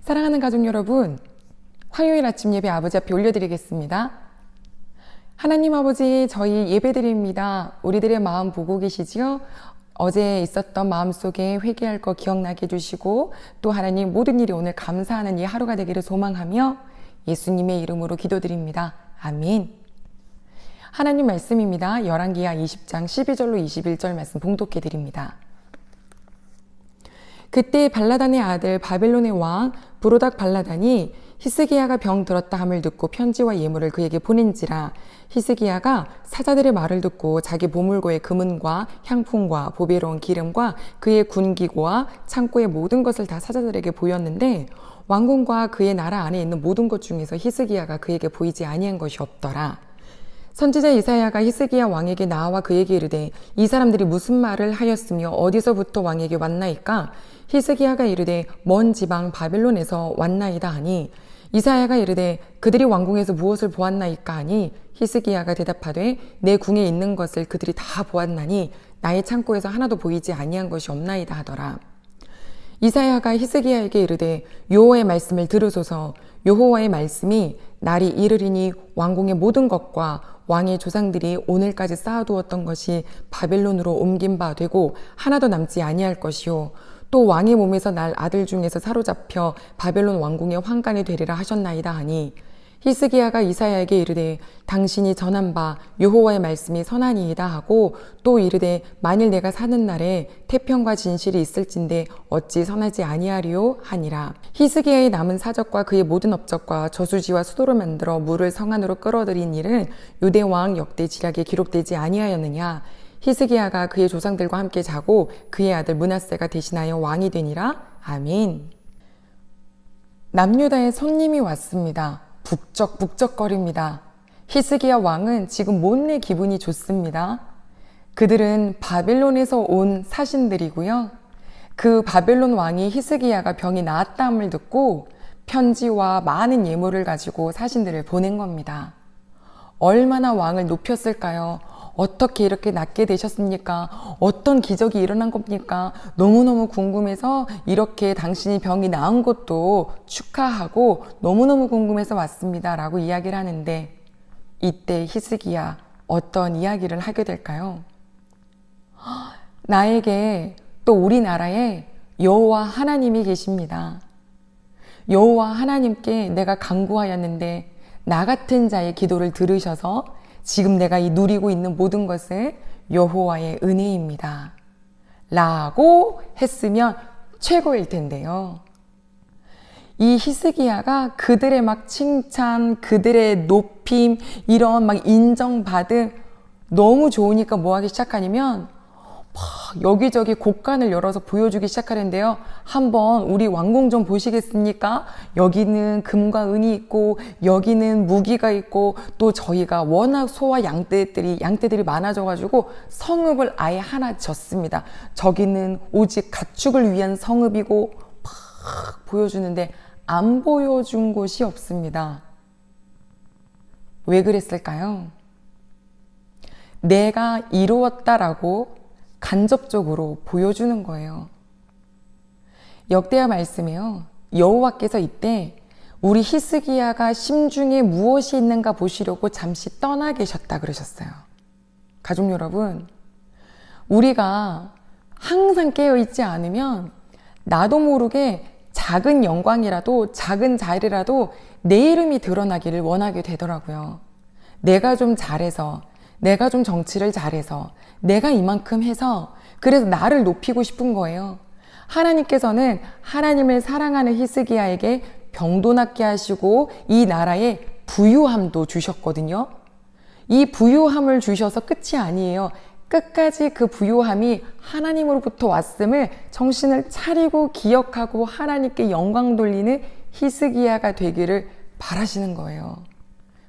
사랑하는 가족 여러분, 화요일 아침 예배 아버지 앞에 올려드리겠습니다. 하나님 아버지, 저희 예배드립니다. 우리들의 마음 보고 계시지요? 어제 있었던 마음속에 회개할 거 기억나게 해주시고, 또 하나님 모든 일이 오늘 감사하는 이 하루가 되기를 소망하며 예수님의 이름으로 기도드립니다. 아멘. 하나님 말씀입니다. 열왕기하 20장 12절로 21절 말씀 봉독해 드립니다. 그때 발라단의 아들 바벨론의 왕 브로닥 발라단이 히스기야가 병 들었다 함을 듣고 편지와 예물을 그에게 보낸지라. 히스기야가 사자들의 말을 듣고 자기 보물고의 금은과 향품과 보배로운 기름과 그의 군기고와 창고의 모든 것을 다 사자들에게 보였는데 왕궁과 그의 나라 안에 있는 모든 것 중에서 히스기야가 그에게 보이지 아니한 것이 없더라. 선지자 이사야가 히스기야 왕에게 나와 그에게 이르되 이 사람들이 무슨 말을 하였으며 어디서부터 왕에게 왔나이까? 히스기야가 이르되 먼 지방 바벨론에서 왔나이다 하니, 이사야가 이르되 그들이 왕궁에서 무엇을 보았나이까 하니, 히스기야가 대답하되 내 궁에 있는 것을 그들이 다 보았나니 나의 창고에서 하나도 보이지 아니한 것이 없나이다 하더라. 이사야가 히스기야에게 이르되 여호와의 말씀을 들으소서. 여호와의 말씀이 날이 이르리니 왕궁의 모든 것과 왕의 조상들이 오늘까지 쌓아두었던 것이 바벨론으로 옮긴 바 되고 하나도 남지 아니할 것이요, 또 왕의 몸에서 날 아들 중에서 사로잡혀 바벨론 왕궁의 환관이 되리라 하셨나이다 하니, 히스기야가 이사야에게 이르되 당신이 전한 바 여호와의 말씀이 선하니이다 하고, 또 이르되 만일 내가 사는 날에 태평과 진실이 있을진데 어찌 선하지 아니하리요 하니라. 히스기야의 남은 사적과 그의 모든 업적과 저수지와 수도를 만들어 물을 성 안으로 끌어들인 일은 유대 왕 역대 지략에 기록되지 아니하였느냐. 히스기야가 그의 조상들과 함께 자고 그의 아들 므낫세가 대신하여 왕이 되니라. 아멘. 남유다에 손님이 왔습니다. 북적북적거립니다. 히스기야 왕은 지금 못내 기분이 좋습니다. 그들은 바벨론에서 온 사신들이고요. 그 바벨론 왕이 히스기야가 병이 나았다함을 듣고 편지와 많은 예물을 가지고 사신들을 보낸 겁니다. 얼마나 왕을 높였을까요? 어떻게 이렇게 낫게 되셨습니까? 어떤 기적이 일어난 겁니까? 너무너무 궁금해서 이렇게 당신이 병이 나은 것도 축하하고 너무너무 궁금해서 왔습니다 라고 이야기를 하는데, 이때 히스기야 어떤 이야기를 하게 될까요? 나에게 또 우리나라에 여호와 하나님이 계십니다. 여호와 하나님께 내가 간구하였는데 나 같은 자의 기도를 들으셔서 지금 내가 이 누리고 있는 모든 것을 여호와의 은혜입니다 라고 했으면 최고일 텐데요. 이 히스기야가 그들의 막 칭찬, 그들의 높임, 이런 막 인정받음 너무 좋으니까 뭐 하기 시작하냐면 막 여기저기 곳간을 열어서 보여주기 시작하는데요. 한번 우리 왕궁 좀 보시겠습니까? 여기는 금과 은이 있고 여기는 무기가 있고, 또 저희가 워낙 소와 양떼들이 많아져가지고 성읍을 아예 하나 졌습니다. 저기는 오직 가축을 위한 성읍이고 막 보여주는데 안 보여준 곳이 없습니다. 왜 그랬을까요? 내가 이루었다라고 간접적으로 보여주는 거예요. 역대하 말씀에요, 여호와께서 이때 우리 히스기야가 심중에 무엇이 있는가 보시려고 잠시 떠나 계셨다 그러셨어요. 가족 여러분, 우리가 항상 깨어있지 않으면 나도 모르게 작은 영광이라도 작은 자리라도 내 이름이 드러나기를 원하게 되더라고요. 내가 좀 잘해서, 내가 좀 정치를 잘해서, 내가 이만큼 해서, 그래서 나를 높이고 싶은 거예요. 하나님께서는 하나님을 사랑하는 히스기야에게 병도 낫게 하시고 이 나라에 부유함도 주셨거든요. 이 부유함을 주셔서 끝이 아니에요. 끝까지 그 부유함이 하나님으로부터 왔음을 정신을 차리고 기억하고 하나님께 영광 돌리는 히스기야가 되기를 바라시는 거예요.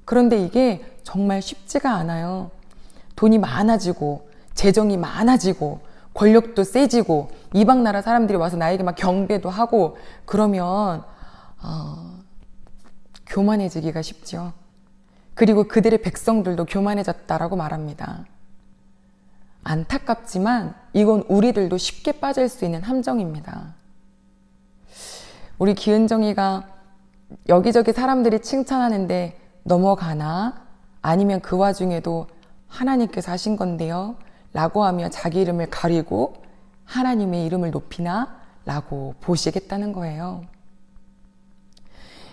그런데 이게 정말 쉽지가 않아요. 돈이 많아지고 재정이 많아지고 권력도 세지고 이방 나라 사람들이 와서 나에게 막 경배도 하고 그러면 교만해지기가 쉽죠. 그리고 그들의 백성들도 교만해졌다라고 말합니다. 안타깝지만 이건 우리들도 쉽게 빠질 수 있는 함정입니다. 우리 기은정이가 여기저기 사람들이 칭찬하는데 넘어가나? 아니면 그 와중에도 하나님께서 하신 건데요? 라고 하며 자기 이름을 가리고 하나님의 이름을 높이나? 라고 보시겠다는 거예요.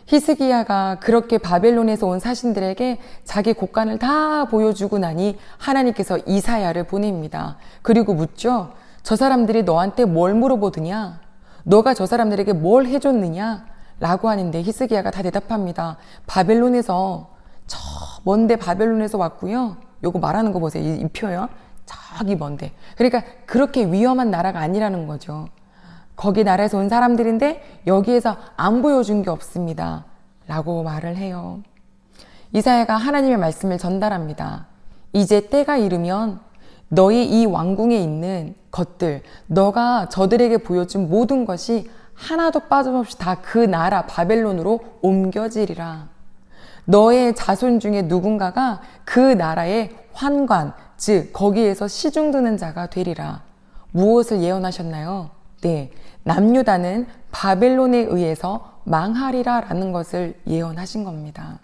히스기야가 그렇게 바벨론에서 온 사신들에게 자기 곡간을 다 보여주고 나니 하나님께서 이사야를 보냅니다. 그리고 묻죠. 저 사람들이 너한테 뭘 물어보더냐? 너가 저 사람들에게 뭘 해줬느냐? 라고 하는데 히스기야가 다 대답합니다. 바벨론에서 저 먼데 바벨론에서 왔고요. 요거 말하는 거 보세요. 이 표요. 저기 먼데. 그러니까 그렇게 위험한 나라가 아니라는 거죠. 거기 나라에서 온 사람들인데 여기에서 안 보여준 게 없습니다. 라고 말을 해요. 이사야가 하나님의 말씀을 전달합니다. 이제 때가 이르면 너희 이 왕궁에 있는 것들, 너가 저들에게 보여준 모든 것이 하나도 빠짐없이 다 그 나라 바벨론으로 옮겨지리라. 너의 자손 중에 누군가가 그 나라의 환관, 즉 거기에서 시중드는 자가 되리라. 무엇을 예언하셨나요? 네, 남유다는 바벨론에 의해서 망하리라 라는 것을 예언하신 겁니다.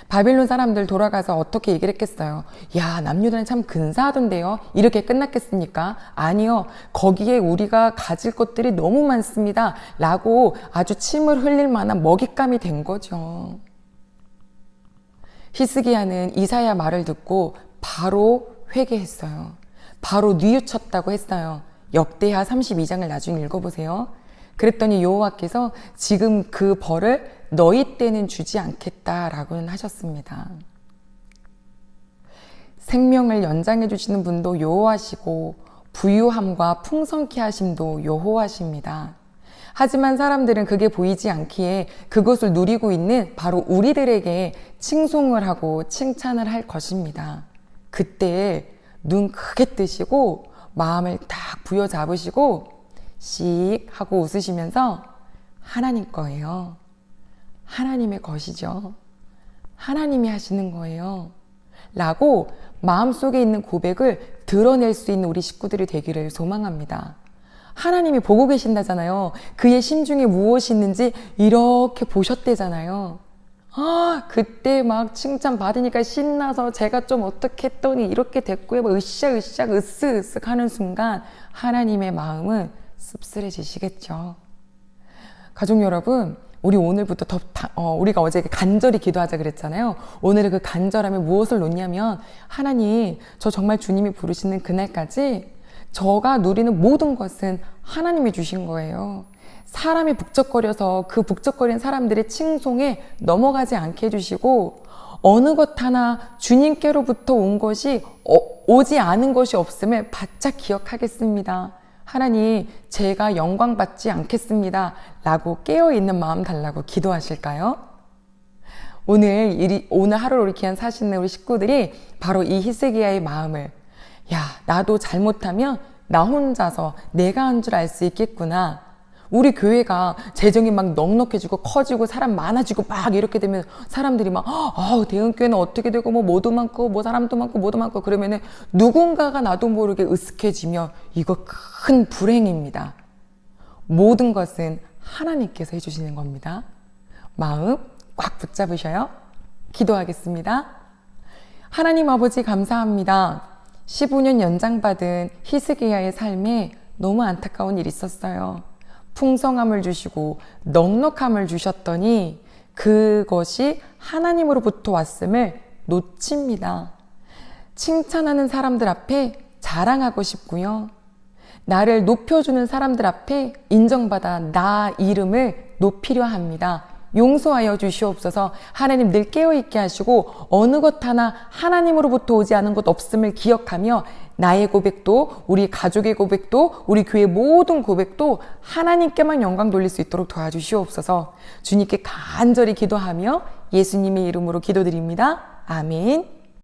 바벨론 사람들 돌아가서 어떻게 얘기를 했겠어요? 야, 남유다는 참 근사하던데요? 이렇게 끝났겠습니까? 아니요. 거기에 우리가 가질 것들이 너무 많습니다. 라고 아주 침을 흘릴 만한 먹잇감이 된 거죠. 히스기야는 이사야 말을 듣고 바로 회개했어요. 바로 뉘우쳤다고 했어요. 역대하 32장을 나중에 읽어보세요. 그랬더니 여호와께서 지금 그 벌을 너희 때는 주지 않겠다라고는 하셨습니다. 생명을 연장해 주시는 분도 여호와시고 부유함과 풍성케 하심도 여호와십니다. 하지만 사람들은 그게 보이지 않기에 그것을 누리고 있는 바로 우리들에게 칭송을 하고 칭찬을 할 것입니다. 그때 눈 크게 뜨시고 마음을 딱 부여잡으시고 씩 하고 웃으시면서 하나님 거예요. 하나님의 것이죠. 하나님이 하시는 거예요. 라고 마음속에 있는 고백을 드러낼 수 있는 우리 식구들이 되기를 소망합니다. 하나님이 보고 계신다잖아요. 그의 심중에 무엇이 있는지 이렇게 보셨대잖아요. 그때 막 칭찬 받으니까 신나서 제가 좀 어떻게 했더니 이렇게 됐고요. 으쌰으쌰 으쓱으쓱 하는 순간 하나님의 마음은 씁쓸해지시겠죠. 가족 여러분, 우리 오늘부터 우리가 어제 간절히 기도하자 그랬잖아요. 오늘은 그 간절함에 무엇을 놓냐면 하나님, 저 정말 주님이 부르시는 그날까지 저가 누리는 모든 것은 하나님이 주신 거예요. 사람이 북적거려서 그 북적거리는 사람들의 칭송에 넘어가지 않게 해주시고 어느 것 하나 주님께로부터 온 것이 오지 않은 것이 없음을 바짝 기억하겠습니다. 하나님, 제가 영광 받지 않겠습니다. 라고 깨어있는 마음 달라고 기도하실까요? 오늘 하루를 우리 귀한 사시는 우리 식구들이 바로 이 히스기야의 마음을, 야, 나도 잘못하면 나 혼자서 내가 한 줄 알 수 있겠구나. 우리 교회가 재정이 막 넉넉해지고 커지고 사람 많아지고 막 이렇게 되면 사람들이 막 대흥교회는 어떻게 되고 뭐 뭐도 많고 뭐 사람도 많고 뭐도 많고 그러면은 누군가가 나도 모르게 으쓱해지며 이거 큰 불행입니다. 모든 것은 하나님께서 해주시는 겁니다. 마음 꽉 붙잡으셔요. 기도하겠습니다. 하나님 아버지 감사합니다. 15년 연장받은 히스기야의 삶에 너무 안타까운 일이 있었어요. 풍성함을 주시고 넉넉함을 주셨더니 그것이 하나님으로부터 왔음을 놓칩니다. 칭찬하는 사람들 앞에 자랑하고 싶고요. 나를 높여주는 사람들 앞에 인정받아 나 이름을 높이려 합니다. 용서하여 주시옵소서. 하나님 늘 깨어있게 하시고 어느 것 하나 하나님으로부터 오지 않은 것 없음을 기억하며 나의 고백도 우리 가족의 고백도 우리 교회 모든 고백도 하나님께만 영광 돌릴 수 있도록 도와주시옵소서. 주님께 간절히 기도하며 예수님의 이름으로 기도드립니다. 아멘.